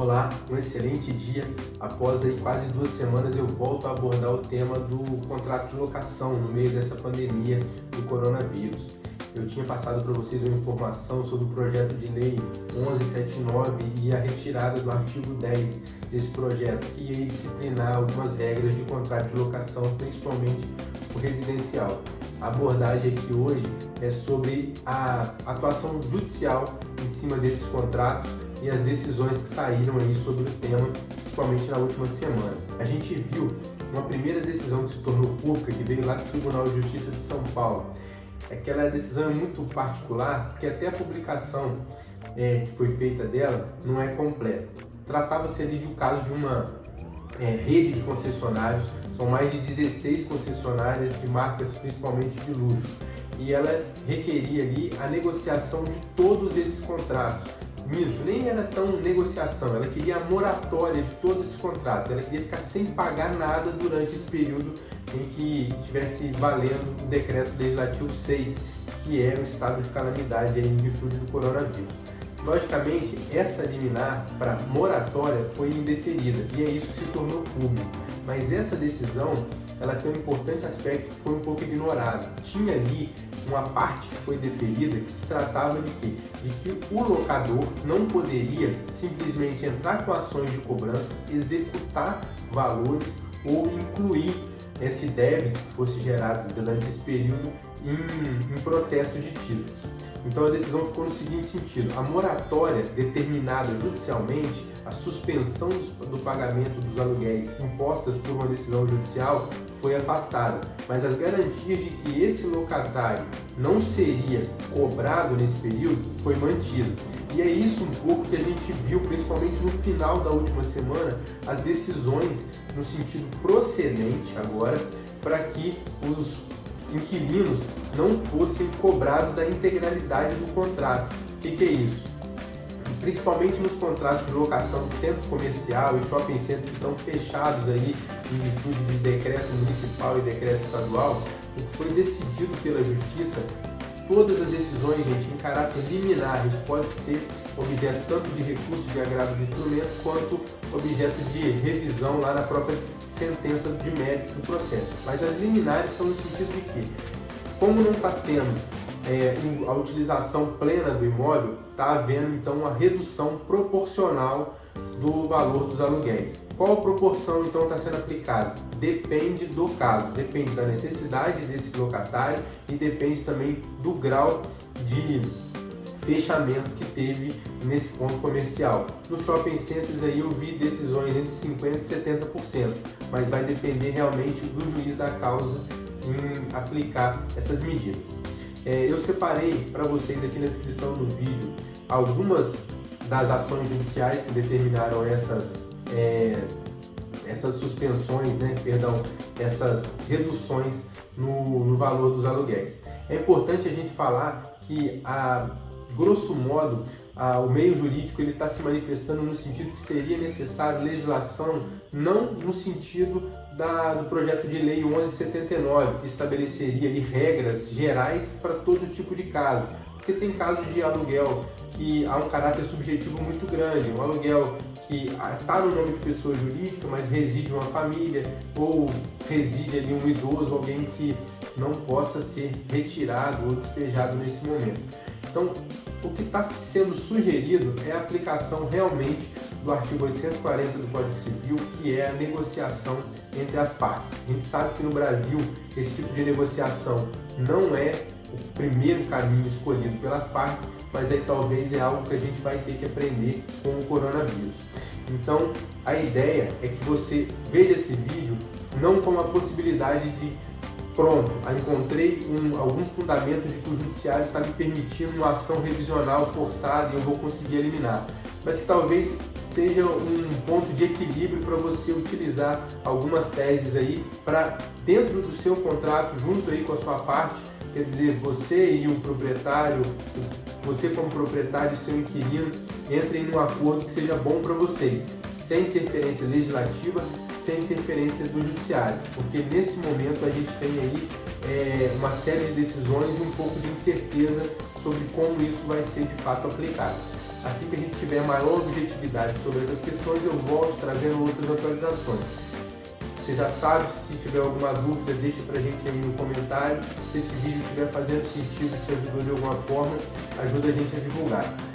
Olá, um excelente dia. Após aí quase 2 semanas eu volto a abordar o tema do contrato de locação no meio dessa pandemia do coronavírus. Eu tinha passado para vocês uma informação sobre o projeto de lei 1179 e a retirada do artigo 10 desse projeto, que ia disciplinar algumas regras de contrato de locação, principalmente o residencial. A abordagem aqui hoje é sobre a atuação judicial em cima desses contratos e as decisões que saíram aí sobre o tema, principalmente na última semana. A gente viu uma primeira decisão que se tornou pública, que veio lá do Tribunal de Justiça de São Paulo. Aquela decisão é muito particular, porque até a publicação que foi feita dela não é completa. Tratava-se ali de um caso de uma rede de concessionários, são mais de 16 concessionárias de marcas principalmente de luxo, e ela requeria ali a negociação de todos esses contratos. Nem era tão negociação, ela queria a moratória de todos esses contratos, ela queria ficar sem pagar nada durante esse período em que estivesse valendo o decreto legislativo 6, que é o estado de calamidade em virtude do coronavírus. Logicamente, essa liminar para moratória foi indeferida e aí isso se tornou público, mas essa decisão ela tem um importante aspecto que foi um pouco ignorado. Tinha ali uma parte que foi deferida que se tratava de quê? De que o locador não poderia simplesmente entrar com ações de cobrança, executar valores ou incluir esse débito que fosse gerado durante esse período em protestos de títulos. Então a decisão ficou no seguinte sentido: a moratória determinada judicialmente, a suspensão do pagamento dos aluguéis impostas por uma decisão judicial foi afastada, mas as garantias de que esse locatário não seria cobrado nesse período foi mantido. E é isso um pouco que a gente viu, principalmente no final da última semana, as decisões no sentido procedente agora, para que os inquilinos não fossem cobrados da integralidade do contrato. O que é isso? Principalmente nos contratos de locação de centro comercial e shopping centers que estão fechados aí em virtude de decreto municipal e decreto estadual, o que foi decidido pela Justiça, todas as decisões, gente, em caráter liminar, isso pode ser objeto tanto de recurso de agravo de instrumento quanto objeto de revisão lá na própria sentença de mérito do processo. Mas as liminares estão no sentido de que, como não está tendo a utilização plena do imóvel, está havendo então uma redução proporcional do valor dos aluguéis. Qual proporção então está sendo aplicada? Depende do caso, depende da necessidade desse locatário e depende também do grau de fechamento que teve nesse ponto comercial. No shopping centers aí eu vi decisões entre 50% e 70%, mas vai depender realmente do juiz da causa em aplicar essas medidas. Eu separei para vocês aqui na descrição do vídeo algumas das ações judiciais que determinaram essas suspensões, essas reduções no valor dos aluguéis. É importante a gente falar que, grosso modo, o meio jurídico está se manifestando no sentido que seria necessário legislação, não no sentido do projeto de lei 1179, que estabeleceria ali regras gerais para todo tipo de caso. Porque tem casos de aluguel que há um caráter subjetivo muito grande, um aluguel que está no nome de pessoa jurídica, mas reside uma família, ou reside ali um idoso, alguém que não possa ser retirado ou despejado nesse momento. Então, o que está sendo sugerido é a aplicação realmente do artigo 840 do Código Civil, que é a negociação entre as partes. A gente sabe que no Brasil esse tipo de negociação não é o primeiro caminho escolhido pelas partes, mas aí talvez é algo que a gente vai ter que aprender com o coronavírus. Então, a ideia é que você veja esse vídeo não como a possibilidade de pronto, encontrei algum fundamento de que o judiciário está me permitindo uma ação revisional forçada e eu vou conseguir eliminar, mas que talvez seja um ponto de equilíbrio para você utilizar algumas teses aí para, dentro do seu contrato, junto aí com a sua parte, quer dizer, você e o proprietário, você como proprietário e seu inquilino, entrem num acordo que seja bom para vocês, sem interferência legislativa, sem interferência do judiciário, porque nesse momento a gente tem aí uma série de decisões e um pouco de incerteza sobre como isso vai ser de fato aplicado. Assim que a gente tiver maior objetividade sobre essas questões, eu volto trazendo outras atualizações. Você já sabe, se tiver alguma dúvida, deixa pra gente aí no comentário. Se esse vídeo estiver fazendo sentido, te ajudou de alguma forma, ajuda a gente a divulgar.